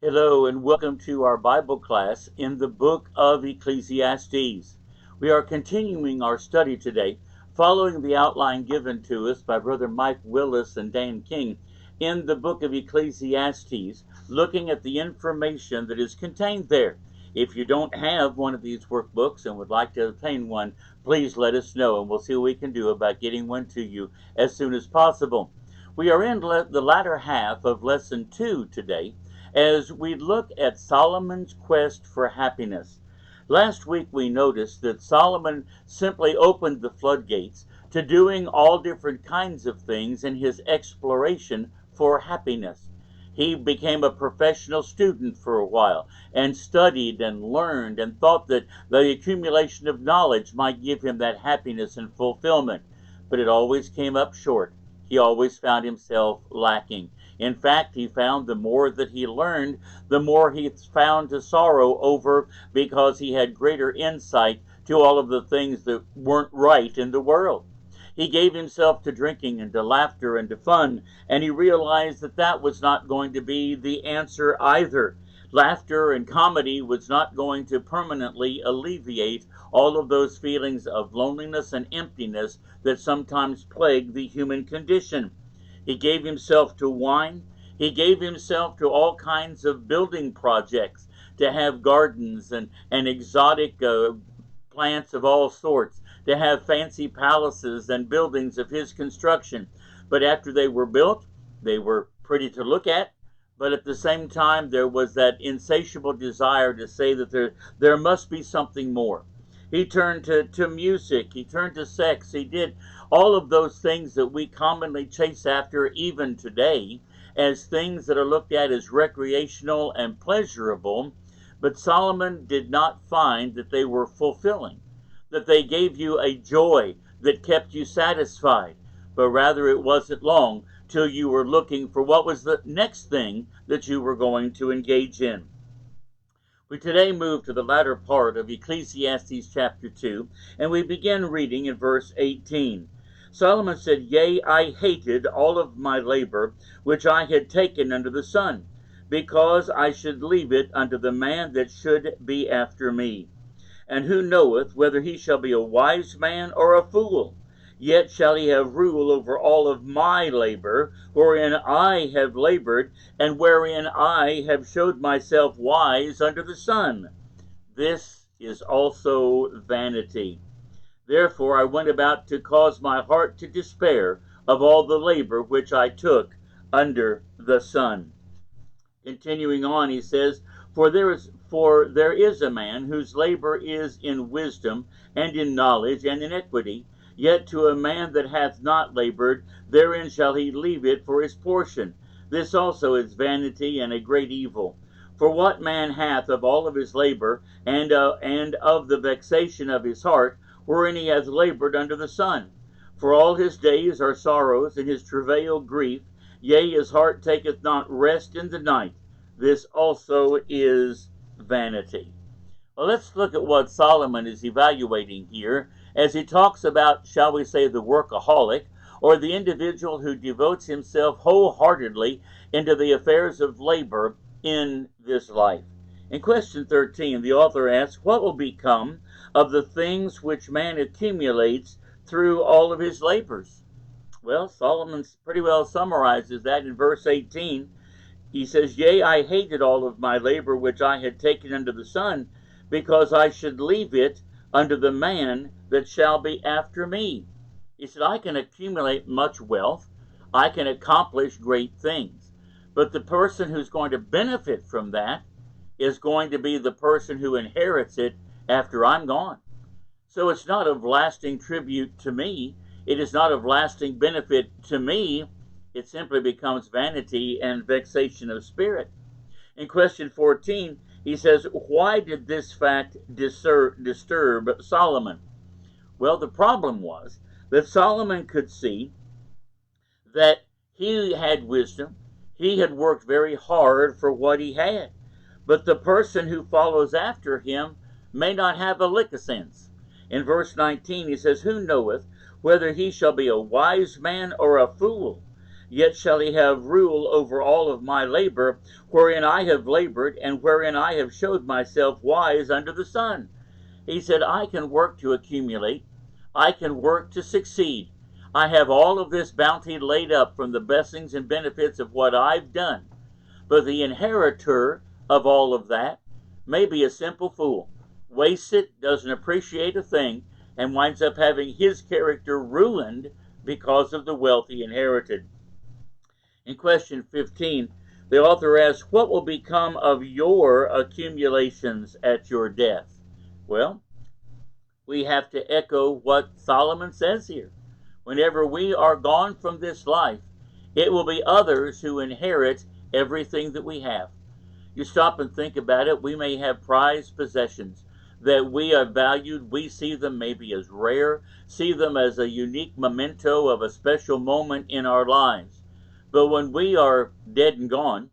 Hello and welcome to our Bible class in the book of Ecclesiastes. We are continuing our study today, following the outline given to us by Brother Mike Willis and Dan King in the book of Ecclesiastes, looking at the information that is contained there. If you don't have one of these workbooks and would like to obtain one, please let us know and we'll see what we can do about getting one to you as soon as possible. We are in the latter half of Lesson 2 today, as we look at Solomon's quest for happiness. Last week we noticed that Solomon simply opened the floodgates to doing all different kinds of things in his exploration for happiness. He became a professional student for a while and studied and learned and thought that the accumulation of knowledge might give him that happiness and fulfillment. But it always came up short. He always found himself lacking. In fact, he found the more that he learned, the more he found to sorrow over, because he had greater insight to all of the things that weren't right in the world. He gave himself to drinking and to laughter and to fun, and he realized that that was not going to be the answer either. Laughter and comedy was not going to permanently alleviate all of those feelings of loneliness and emptiness that sometimes plague the human condition. He gave himself to wine. He gave himself to all kinds of building projects, to have gardens and exotic plants of all sorts, to have fancy palaces and buildings of his construction. But after they were built, they were pretty to look at, but at the same time there was that insatiable desire to say that there must be something more. He turned to music, he turned to sex, he did all of those things that we commonly chase after even today as things that are looked at as recreational and pleasurable. But Solomon did not find that they were fulfilling, that they gave you a joy that kept you satisfied, but rather it wasn't long till you were looking for what was the next thing that you were going to engage in. We today move to the latter part of Ecclesiastes chapter 2, and we begin reading in verse 18. Solomon said, "Yea, I hated all of my labor which I had taken under the sun, because I should leave it unto the man that should be after me. And who knoweth whether he shall be a wise man or a fool? Yet shall he have rule over all of my labor, wherein I have labored, and wherein I have showed myself wise under the sun. This is also vanity. Therefore I went about to cause my heart to despair of all the labor which I took under the sun." Continuing on, he says, For there is a man whose labor is in wisdom, and in knowledge, and in equity. Yet to a man that hath not labored, therein shall he leave it for his portion. This also is vanity and a great evil. For what man hath of all of his labor, and of the vexation of his heart, wherein he hath labored under the sun? For all his days are sorrows, and his travail grief. Yea, his heart taketh not rest in the night. This also is vanity. Well, let's look at what Solomon is evaluating here as he talks about, shall we say, the workaholic, or the individual who devotes himself wholeheartedly into the affairs of labor in this life. In question 13, the author asks, what will become of the things which man accumulates through all of his labors? Well, Solomon pretty well summarizes that in verse 18. He says, "Yea, I hated all of my labor which I had taken under the sun, because I should leave it unto the man that shall be after me." He said, I can accumulate much wealth, I can accomplish great things, but the person who's going to benefit from that is going to be the person who inherits it after I'm gone. So it's not of lasting tribute to me, it is not of lasting benefit to me, it simply becomes vanity and vexation of spirit. In question 14, he says, why did this fact disturb Solomon? Well, the problem was that Solomon could see that he had wisdom, he had worked very hard for what he had, but the person who follows after him may not have a lick of sense. In verse 19, he says, who knoweth whether he shall be a wise man or a fool? yet shall he have rule over all of my labor, wherein I have labored, and wherein I have showed myself wise under the sun. He said, I can work to accumulate. I can work to succeed. I have all of this bounty laid up from the blessings and benefits of what I've done. But the inheritor of all of that may be a simple fool, wastes it, doesn't appreciate a thing, and winds up having his character ruined because of the wealth he inherited. In question 15, the author asks, what will become of your accumulations at your death? Well, we have to echo what Solomon says here. Whenever we are gone from this life, it will be others who inherit everything that we have. You stop and think about it, we may have prized possessions that we have valued. We see them maybe as rare, see them as a unique memento of a special moment in our lives. But when we are dead and gone,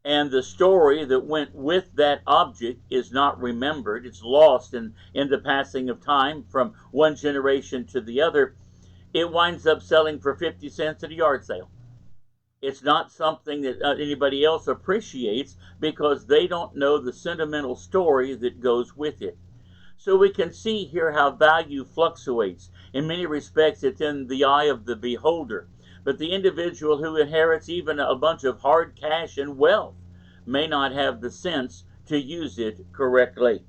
and the story that went with that object is not remembered, it's lost in the passing of time from one generation to the other, it winds up selling for 50 cents at a yard sale. It's not something that anybody else appreciates because they don't know the sentimental story that goes with it. So we can see here how value fluctuates. In many respects, it's in the eye of the beholder. But the individual who inherits even a bunch of hard cash and wealth may not have the sense to use it correctly.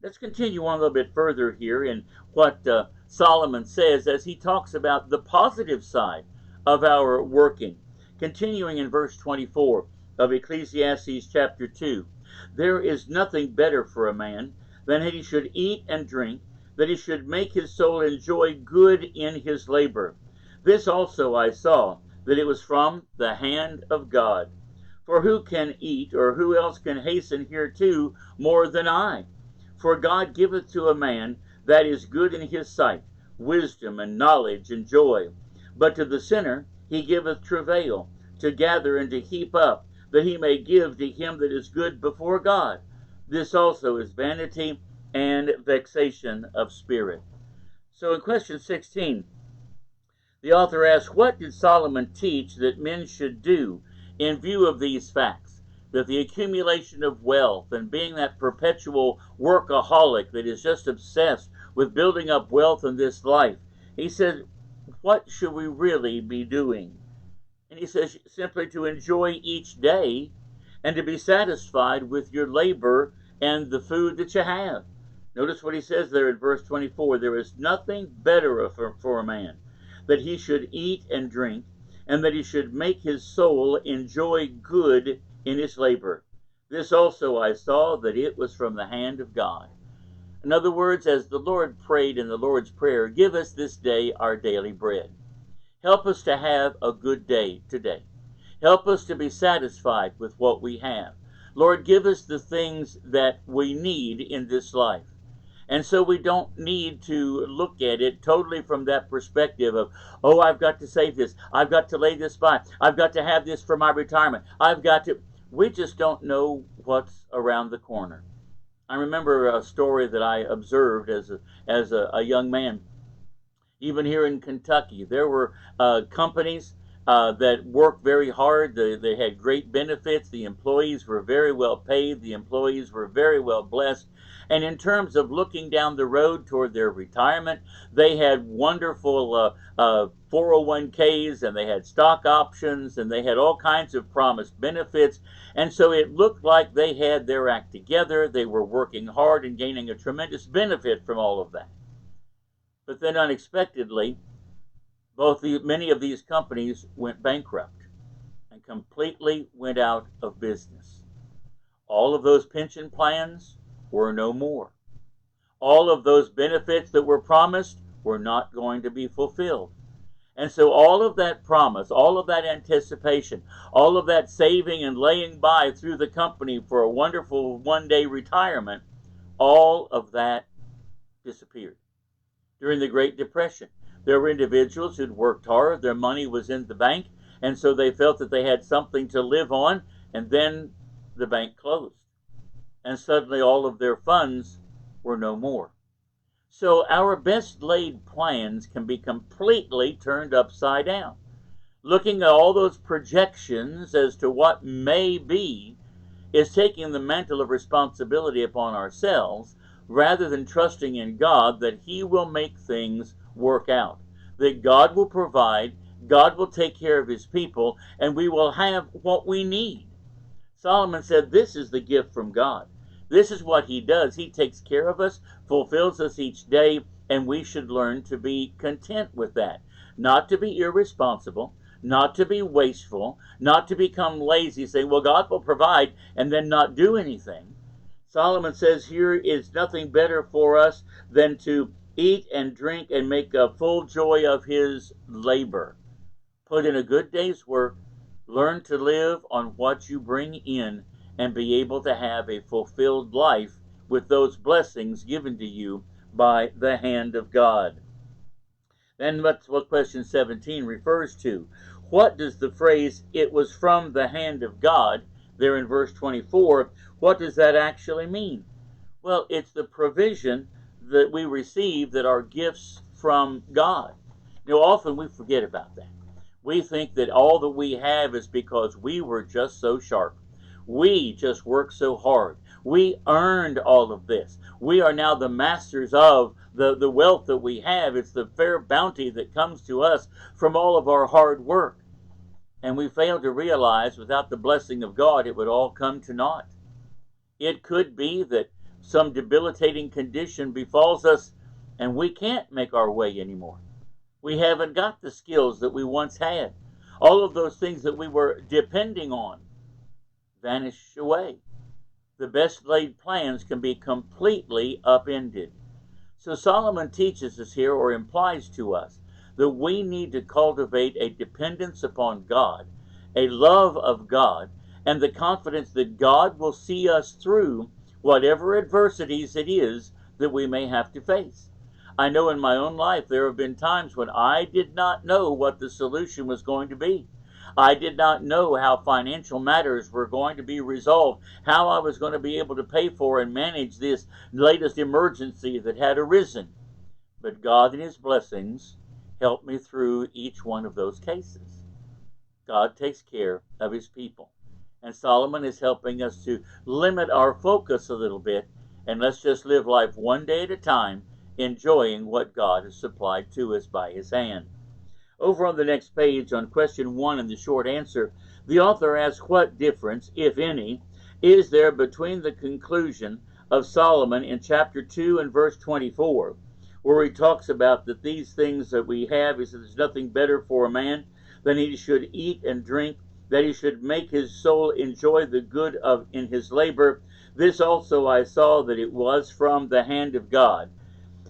Let's continue on a little bit further here in what Solomon says as he talks about the positive side of our working. Continuing in verse 24 of Ecclesiastes chapter 2, there is nothing better for a man than that he should eat and drink, that he should make his soul enjoy good in his labor. This also I saw, that it was from the hand of God. For who can eat, or who else can hasten hereto more than I? For God giveth to a man that is good in his sight, wisdom and knowledge and joy. But to the sinner he giveth travail, to gather and to heap up, that he may give to him that is good before God. This also is vanity and vexation of spirit. So in question 16, the author asks, what did Solomon teach that men should do in view of these facts? That the accumulation of wealth and being that perpetual workaholic that is just obsessed with building up wealth in this life. He said, what should we really be doing? And he says simply to enjoy each day and to be satisfied with your labor and the food that you have. Notice what he says there in verse 24. There is nothing better for a man that he should eat and drink, and that he should make his soul enjoy good in his labor. This also I saw, that it was from the hand of God. In other words, as the Lord prayed in the Lord's Prayer, give us this day our daily bread. Help us to have a good day today. Help us to be satisfied with what we have. Lord, give us the things that we need in this life. And so we don't need to look at it totally from that perspective of, oh, I've got to save this. I've got to lay this by. I've got to have this for my retirement. We just don't know what's around the corner. I remember a story that I observed as a young man. Even here in Kentucky, there were companies that worked very hard. They had great benefits. The employees were very well paid. The employees were very well blessed. And in terms of looking down the road toward their retirement, they had wonderful 401ks, and they had stock options, and they had all kinds of promised benefits. And so it looked like they had their act together. They were working hard and gaining a tremendous benefit from all of that. But then unexpectedly, many of these companies went bankrupt and completely went out of business. All of those pension plans were no more. All of those benefits that were promised were not going to be fulfilled. And so all of that promise, all of that anticipation, all of that saving and laying by through the company for a wonderful one-day retirement, all of that disappeared. During the Great Depression, there were individuals who'd worked hard, their money was in the bank, and so they felt that they had something to live on, and then the bank closed. And suddenly all of their funds were no more. So our best laid plans can be completely turned upside down. Looking at all those projections as to what may be is taking the mantle of responsibility upon ourselves rather than trusting in God that He will make things work out, that God will provide, God will take care of His people, and we will have what we need. Solomon said this is the gift from God. This is what He does. He takes care of us, fulfills us each day, and we should learn to be content with that. Not to be irresponsible, not to be wasteful, not to become lazy, saying, well, God will provide, and then not do anything. Solomon says here is nothing better for us than to eat and drink and make a full joy of his labor. Put in a good day's work, learn to live on what you bring in, and be able to have a fulfilled life with those blessings given to you by the hand of God. Then that's what question 17 refers to. What does the phrase, it was from the hand of God, there in verse 24, what does that actually mean? Well, it's the provision that we receive that are gifts from God. You know, often we forget about that. We think that all that we have is because we were just so sharp. We just worked so hard. We earned all of this. We are now the masters of the wealth that we have. It's the fair bounty that comes to us from all of our hard work. And we fail to realize without the blessing of God, it would all come to naught. It could be that some debilitating condition befalls us and we can't make our way anymore. We haven't got the skills that we once had. All of those things that we were depending on vanish away. The best laid plans can be completely upended. So Solomon teaches us here, or implies to us, that we need to cultivate a dependence upon God, a love of God, and the confidence that God will see us through whatever adversities it is that we may have to face. I know in my own life there have been times when I did not know what the solution was going to be. I did not know how financial matters were going to be resolved, how I was going to be able to pay for and manage this latest emergency that had arisen. But God in His blessings helped me through each one of those cases. God takes care of His people. And Solomon is helping us to limit our focus a little bit, and let's just live life one day at a time, enjoying what God has supplied to us by His hand. Over on the next page, on question 1 in the short answer, the author asks what difference, if any, is there between the conclusion of Solomon in chapter 2 and verse 24, where he talks about that these things that we have, he says there's nothing better for a man than he should eat and drink, that he should make his soul enjoy the good of in his labor. This also I saw that it was from the hand of God.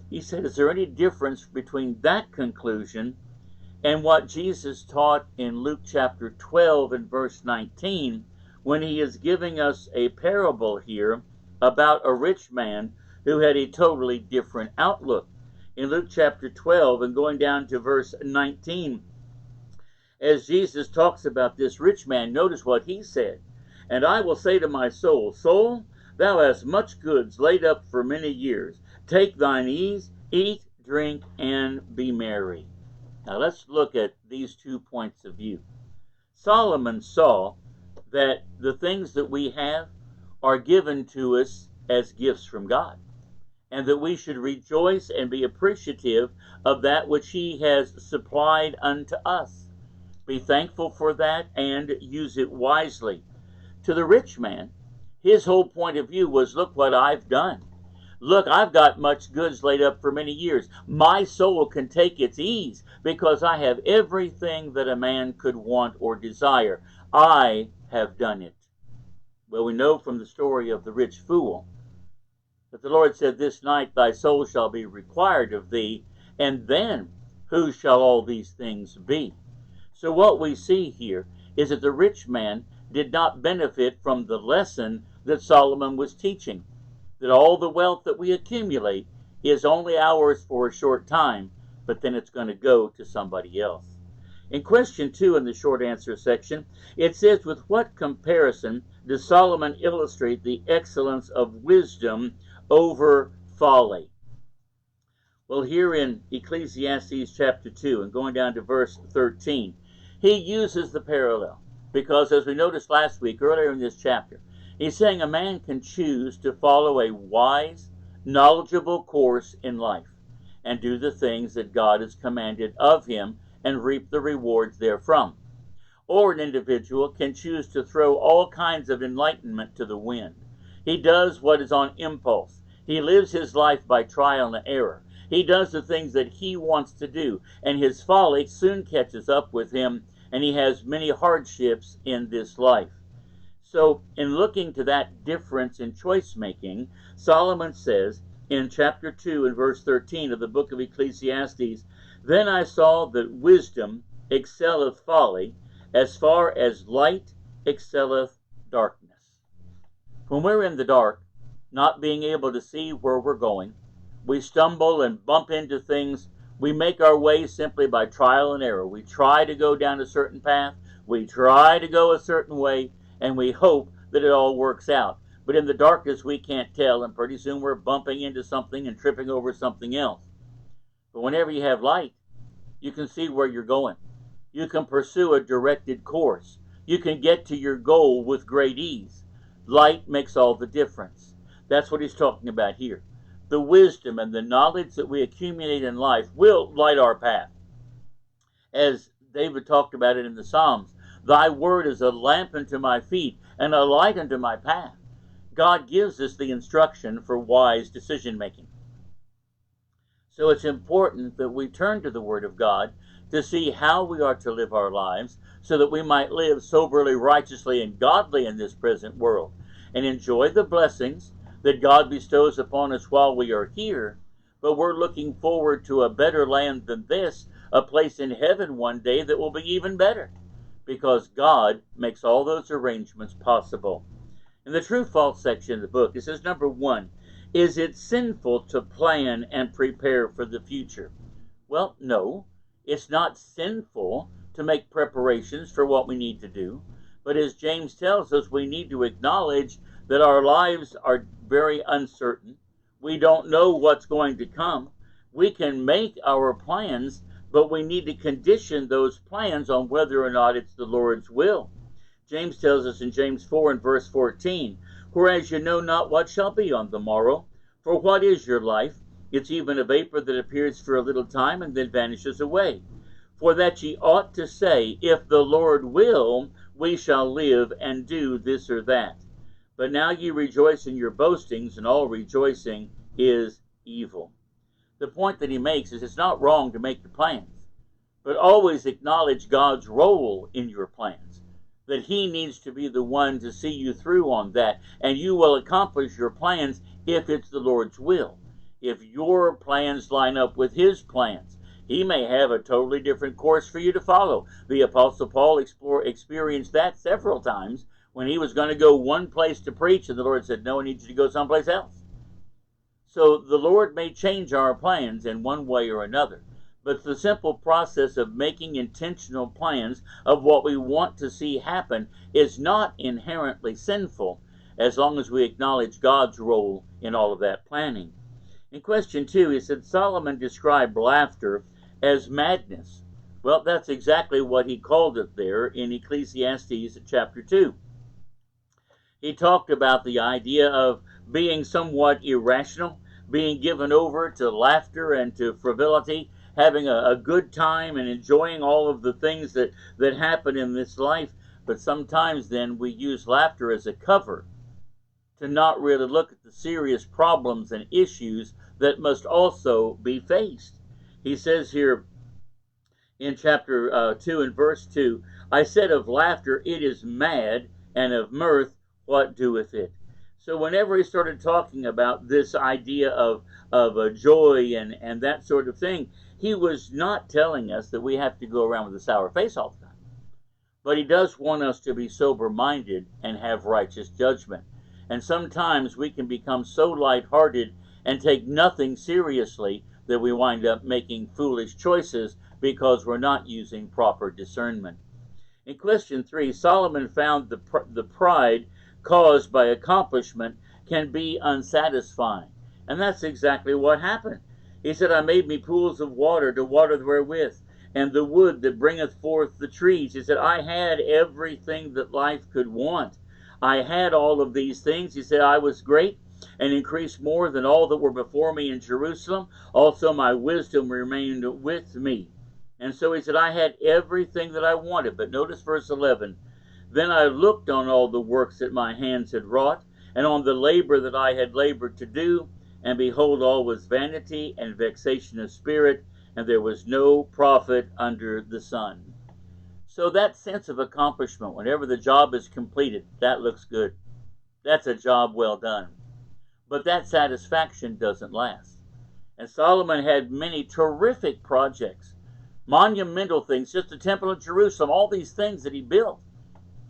He said, is there any difference between that conclusion and what Jesus taught in Luke chapter 12 and verse 19, when he is giving us a parable here about a rich man who had a totally different outlook? In Luke chapter 12 and going down to verse 19, as Jesus talks about this rich man, notice what he said. And I will say to my soul, soul, thou hast much goods laid up for many years. Take thine ease, eat, drink, and be merry. Now let's look at these 2 points of view. Solomon saw that the things that we have are given to us as gifts from God, and that we should rejoice and be appreciative of that which He has supplied unto us. Be thankful for that and use it wisely. To the rich man, his whole point of view was, look what I've done. Look, I've got much goods laid up for many years. My soul can take its ease because I have everything that a man could want or desire. I have done it. Well, we know from the story of the rich fool that the Lord said, this night thy soul shall be required of thee, and then whose shall all these things be? So what we see here is that the rich man did not benefit from the lesson that Solomon was teaching, that all the wealth that we accumulate is only ours for a short time, but then it's going to go to somebody else. In question 2 in the short answer section, it says, with what comparison does Solomon illustrate the excellence of wisdom over folly? Well, here in Ecclesiastes chapter 2 and going down to verse 13, He uses the parallel because, as we noticed last week, earlier in this chapter, he's saying a man can choose to follow a wise, knowledgeable course in life and do the things that God has commanded of him and reap the rewards therefrom. Or an individual can choose to throw all kinds of enlightenment to the wind. He does what is on impulse. He lives his life by trial and error. He does the things that he wants to do, and his folly soon catches up with him, and he has many hardships in this life. So, in looking to that difference in choice making, Solomon says in chapter 2 and verse 13 of the book of Ecclesiastes, "Then I saw that wisdom excelleth folly, as far as light excelleth darkness." When we're in the dark, not being able to see where we're going, we stumble and bump into things. We make our way simply by trial and error. We try to go down a certain path, we try to go a certain way, and we hope that it all works out. But in the darkness we can't tell, and pretty soon we're bumping into something and tripping over something else. But whenever you have light, you can see where you're going. You can pursue a directed course. You can get to your goal with great ease. Light makes all the difference. That's what he's talking about here. The wisdom and the knowledge that we accumulate in life will light our path. As David talked about it in the Psalms, "Thy word is a lamp unto my feet and a light unto my path." God gives us the instruction for wise decision making. So it's important that we turn to the Word of God to see how we are to live our lives so that we might live soberly, righteously, and godly in this present world and enjoy the blessings that God bestows upon us while we are here. But we're looking forward to a better land than this, a place in heaven one day that will be even better, because God makes all those arrangements possible. In the true-false section of the book, it says, number 1, is it sinful to plan and prepare for the future? Well, no, it's not sinful to make preparations for what we need to do. But as James tells us, we need to acknowledge that our lives are very uncertain. We don't know what's going to come. We can make our plans, but we need to condition those plans on whether or not it's the Lord's will. James tells us in James 4 and verse 14, "Whereas you know not what shall be on the morrow, for what is your life? It's even a vapor that appears for a little time and then vanishes away. For that ye ought to say, If the Lord will, we shall live and do this or that. But now ye rejoice in your boastings, and all rejoicing is evil." The point that he makes is it's not wrong to make the plans, but always acknowledge God's role in your plans, that he needs to be the one to see you through on that, and you will accomplish your plans if it's the Lord's will. If your plans line up with his plans, he may have a totally different course for you to follow. The Apostle Paul experienced that several times when he was going to go one place to preach, and the Lord said, "No, I need you to go someplace else." So the Lord may change our plans in one way or another, but the simple process of making intentional plans of what we want to see happen is not inherently sinful, as long as we acknowledge God's role in all of that planning. In question 2, he said Solomon described laughter as madness. Well, that's exactly what he called it there in Ecclesiastes chapter 2. He talked about the idea of being somewhat irrational, being given over to laughter and to frivolity, having a good time and enjoying all of the things that happen in this life. But sometimes then we use laughter as a cover to not really look at the serious problems and issues that must also be faced. He says here in chapter 2 and verse 2, "I said of laughter, it is mad, and of mirth, what doeth it?" So whenever he started talking about this idea of a joy and that sort of thing, he was not telling us that we have to go around with a sour face all the time. But he does want us to be sober-minded and have righteous judgment. And sometimes we can become so lighthearted and take nothing seriously that we wind up making foolish choices because we're not using proper discernment. In question 3, Solomon found the pride caused by accomplishment can be unsatisfying. And that's exactly what happened. He said, "I made me pools of water to water wherewith, and the wood that bringeth forth the trees. He said, I had everything that life could want. I had all of these things. He said, I was great and increased more than all that were before me in Jerusalem. Also my wisdom remained with me. And so he said, I had everything that I wanted. But notice verse 11. Then I looked on all the works that my hands had wrought, and on the labor that I had labored to do, and behold, all was vanity and vexation of spirit, and there was no profit under the sun. So that sense of accomplishment, whenever the job is completed, that looks good. That's a job well done. But that satisfaction doesn't last. And Solomon had many terrific projects, monumental things, just the temple of Jerusalem, all these things that he built.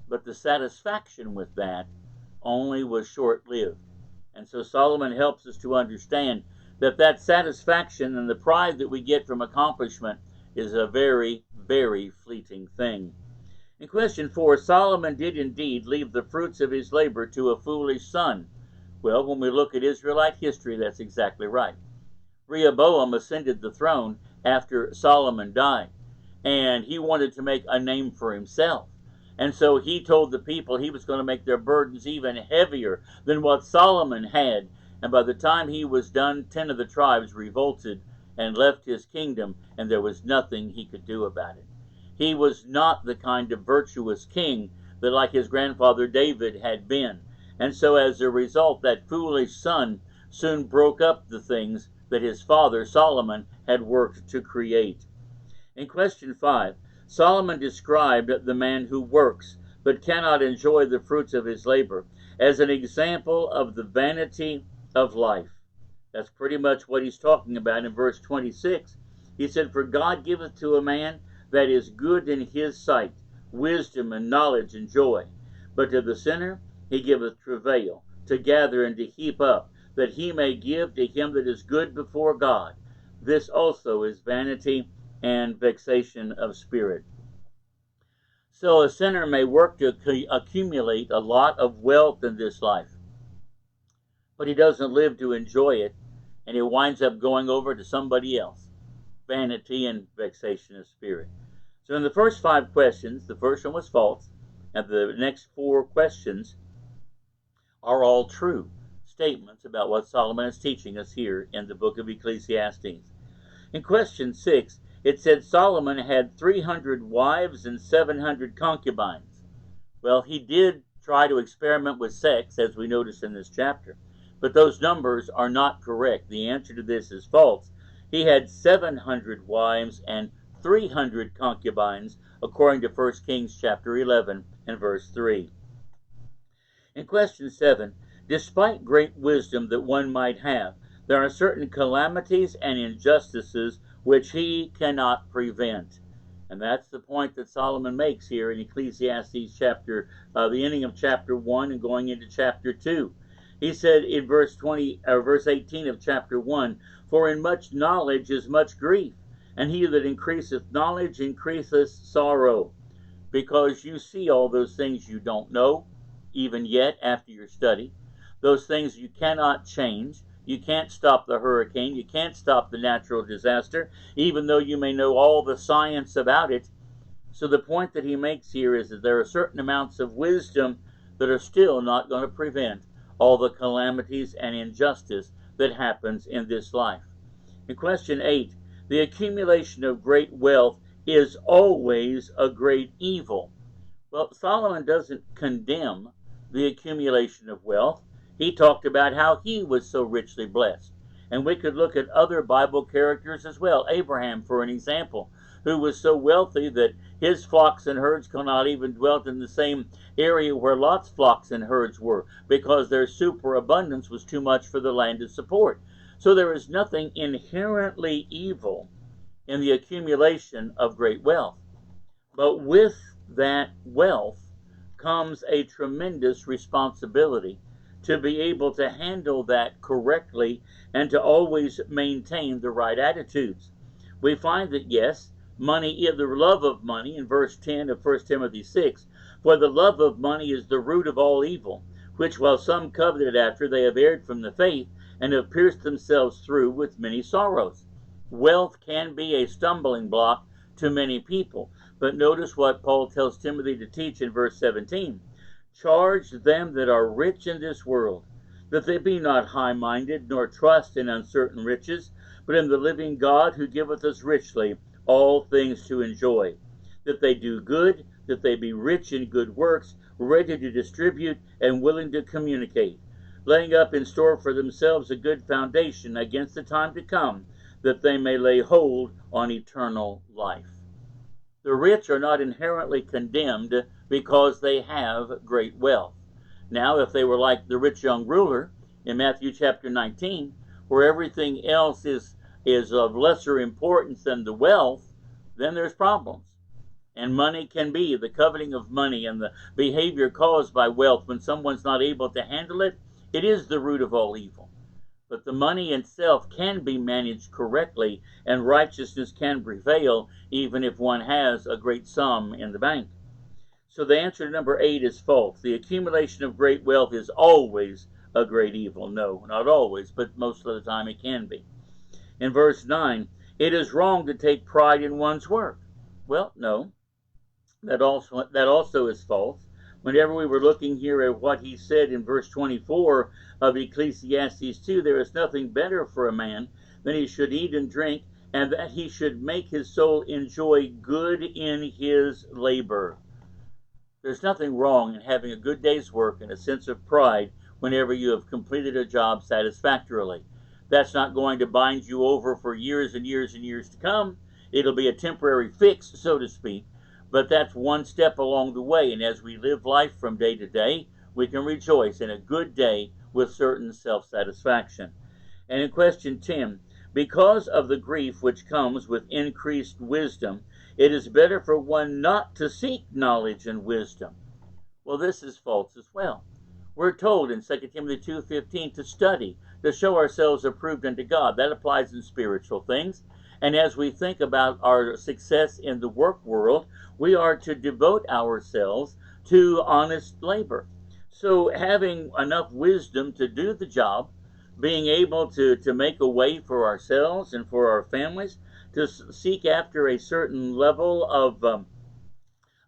But the satisfaction with that only was short-lived. And so Solomon helps us to understand that that satisfaction and the pride that we get from accomplishment is a very, very fleeting thing. In question 4, Solomon did indeed leave the fruits of his labor to a foolish son. Well, when we look at Israelite history, that's exactly right. Rehoboam ascended the throne after Solomon died, and he wanted to make a name for himself. And so he told the people he was going to make their burdens even heavier than what Solomon had. And by the time he was done, 10 of the tribes revolted and left his kingdom, and there was nothing he could do about it. He was not the kind of virtuous king that, like his grandfather David, had been. And so as a result, that foolish son soon broke up the things that his father Solomon had worked to create. In question 5, Solomon described the man who works but cannot enjoy the fruits of his labor as an example of the vanity of life. That's pretty much what he's talking about in verse 26. He said, For God giveth to a man that is good in his sight, wisdom and knowledge and joy. But to the sinner he giveth travail, to gather and to heap up, that he may give to him that is good before God. This also is vanity and vexation of spirit. So a sinner may work to accumulate a lot of wealth in this life, but he doesn't live to enjoy it, and he winds up going over to somebody else. Vanity and vexation of spirit. So in the first 5 questions, the first one was false, and the next 4 questions are all true statements about what Solomon is teaching us here in the book of Ecclesiastes. In question 6, it said Solomon had 300 wives and 700 concubines. Well, he did try to experiment with sex, as we notice in this chapter, but those numbers are not correct. The answer to this is false. He had 700 wives and 300 concubines, according to 1 Kings chapter 11 and verse 3. In question 7, despite great wisdom that one might have, there are certain calamities and injustices which he cannot prevent. And that's the point that Solomon makes here in Ecclesiastes chapter, the ending of chapter 1 and going into chapter 2. He said in verse 18 of chapter 1, For in much knowledge is much grief, and he that increaseth knowledge increaseth sorrow. Because you see all those things you don't know, even yet after your study. Those things you cannot change. You can't stop the hurricane. You can't stop the natural disaster, even though you may know all the science about it. So the point that he makes here is that there are certain amounts of wisdom that are still not going to prevent all the calamities and injustice that happens in this life. In question 8, the accumulation of great wealth is always a great evil. Well, Solomon doesn't condemn the accumulation of wealth. He talked about how he was so richly blessed. And we could look at other Bible characters as well. Abraham, for an example, who was so wealthy that his flocks and herds could not even dwell in the same area where Lot's flocks and herds were, because their superabundance was too much for the land to support. So there is nothing inherently evil in the accumulation of great wealth. But with that wealth comes a tremendous responsibility to be able to handle that correctly and to always maintain the right attitudes. We find that, yes, money, the love of money, in verse 10 of 1 Timothy 6, For the love of money is the root of all evil, which while some coveted after, they have erred from the faith, and have pierced themselves through with many sorrows. Wealth can be a stumbling block to many people. But notice what Paul tells Timothy to teach in verse 17. Charge them that are rich in this world, that they be not high-minded, nor trust in uncertain riches, but in the living God, who giveth us richly all things to enjoy. That they do good, that they be rich in good works, ready to distribute, and willing to communicate, laying up in store for themselves a good foundation against the time to come, that they may lay hold on eternal life. The rich are not inherently condemned because they have great wealth. Now, if they were like the rich young ruler in Matthew chapter 19, where everything else is of lesser importance than the wealth, then there's problems. And money can be, the coveting of money and the behavior caused by wealth when someone's not able to handle it, it is the root of all evil. But the money itself can be managed correctly, and righteousness can prevail even if one has a great sum in the bank. So the answer to number 8 is false. The accumulation of great wealth is always a great evil. No, not always, but most of the time it can be. In verse 9, it is wrong to take pride in one's work. Well, no, that also is false. Whenever we were looking here at what he said in verse 24 of Ecclesiastes 2, there is nothing better for a man than he should eat and drink, and that he should make his soul enjoy good in his labor. There's nothing wrong in having a good day's work and a sense of pride whenever you have completed a job satisfactorily. That's not going to bind you over for years and years and years to come. It'll be a temporary fix, so to speak. But that's one step along the way, and as we live life from day to day, we can rejoice in a good day with certain self-satisfaction. And in question 10, because of the grief which comes with increased wisdom, it is better for one not to seek knowledge and wisdom. Well, this is false as well. We're told in 2 Timothy 2:15 to study, to show ourselves approved unto God. That applies in spiritual things. And as we think about our success in the work world, we are to devote ourselves to honest labor. So having enough wisdom to do the job, being able to make a way for ourselves and for our families, to seek after a certain level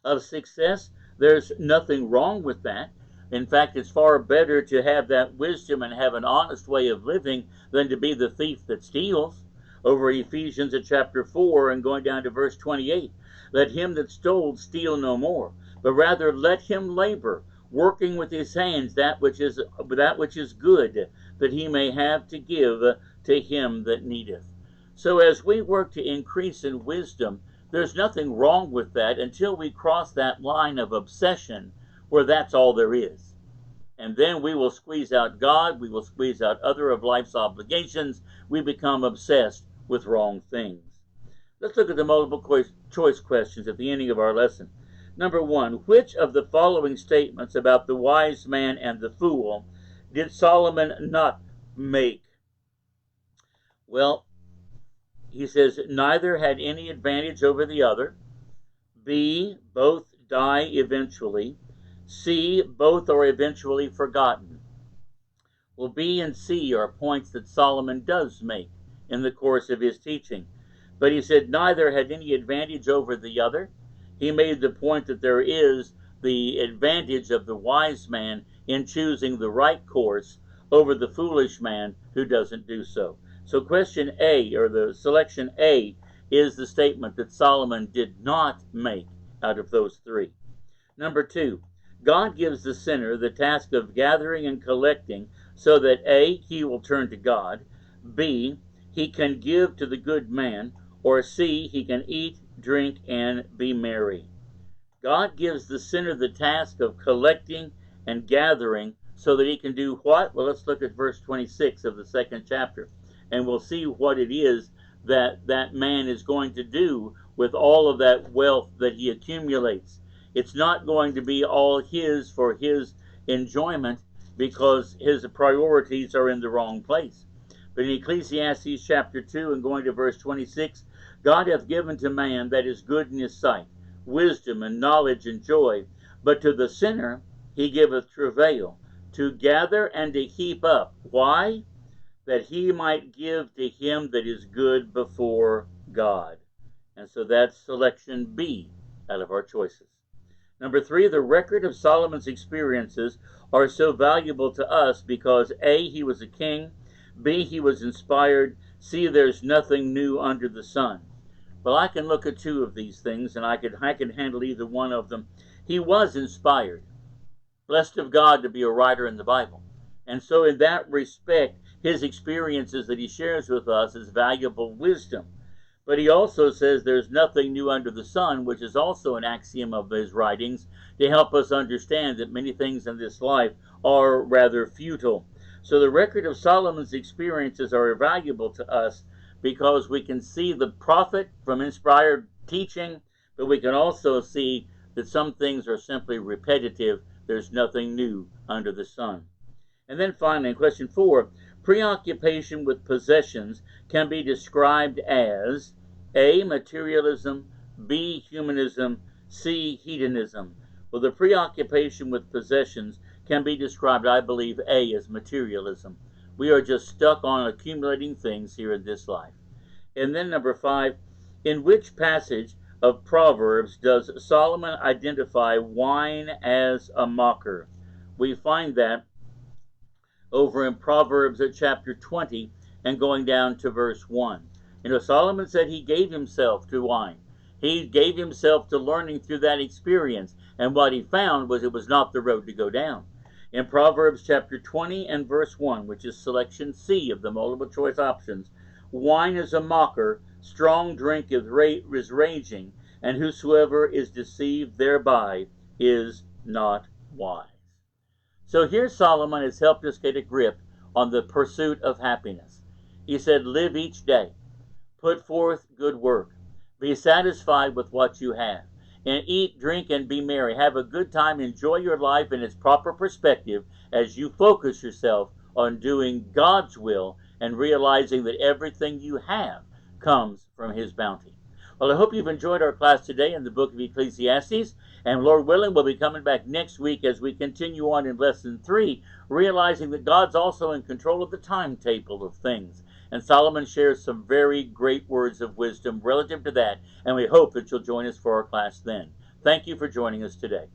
of success, there's nothing wrong with that. In fact, it's far better to have that wisdom and have an honest way of living than to be the thief that steals. Over Ephesians chapter 4 and going down to verse 28, let him that stole steal no more, but rather let him labor, working with his hands that which is good, that he may have to give to him that needeth. So as we work to increase in wisdom, there's nothing wrong with that until we cross that line of obsession where that's all there is. And then we will squeeze out God, we will squeeze out other of life's obligations, we become obsessed with wrong things. Let's look at the multiple choice questions at the ending of our lesson. Number 1, which of the following statements about the wise man and the fool did Solomon not make? Well, he says neither had any advantage over the other. B, both die eventually. C, both are eventually forgotten. Well, B and C are points that Solomon does make in the course of his teaching. But he said neither had any advantage over the other. He made the point that there is the advantage of the wise man in choosing the right course over the foolish man who doesn't do so. So question A, or the selection A, is the statement that Solomon did not make out of those three. Number 2, God gives the sinner the task of gathering and collecting so that A, he will turn to God, B, he can give to the good man, or C, he can eat, drink, and be merry. God gives the sinner the task of collecting and gathering so that he can do what? Well, let's look at verse 26 of the 2nd chapter, and we'll see what it is that that man is going to do with all of that wealth that he accumulates. It's not going to be all his for his enjoyment, because his priorities are in the wrong place. But in Ecclesiastes chapter 2 and going to verse 26, God hath given to man that is good in his sight, wisdom and knowledge and joy. But to the sinner he giveth travail, to gather and to heap up. Why? That he might give to him that is good before God. And so that's selection B out of our choices. Number 3, the record of Solomon's experiences are so valuable to us because A, he was a king, B, he was inspired, C, there's nothing new under the sun. Well, I can look at two of these things, and I can handle either one of them. He was inspired, blessed of God to be a writer in the Bible. And so in that respect, his experiences that he shares with us is valuable wisdom. But he also says there's nothing new under the sun, which is also an axiom of his writings to help us understand that many things in this life are rather futile. So the record of Solomon's experiences are valuable to us because we can see the profit from inspired teaching, but we can also see that some things are simply repetitive. There's nothing new under the sun. And then finally, in question 4, preoccupation with possessions can be described as A, materialism, B, humanism, C, hedonism. Well, the preoccupation with possessions can be described, I believe, A, as materialism. We are just stuck on accumulating things here in this life. And then number 5, in which passage of Proverbs does Solomon identify wine as a mocker? We find that over in Proverbs at chapter 20 and going down to verse 1. Solomon said he gave himself to wine. He gave himself to learning through that experience. And what he found was it was not the road to go down. In Proverbs chapter 20 and verse 1, which is selection C of the multiple choice options, wine is a mocker, strong drink is raging, and whosoever is deceived thereby is not wise. So here Solomon has helped us get a grip on the pursuit of happiness. He said, live each day. Put forth good work. Be satisfied with what you have. And eat, drink, and be merry. Have a good time. Enjoy your life in its proper perspective as you focus yourself on doing God's will and realizing that everything you have comes from His bounty. Well, I hope you've enjoyed our class today in the book of Ecclesiastes. And Lord willing, we'll be coming back next week as we continue on in Lesson 3, realizing that God's also in control of the timetable of things. And Solomon shares some very great words of wisdom relative to that, and we hope that you'll join us for our class then. Thank you for joining us today.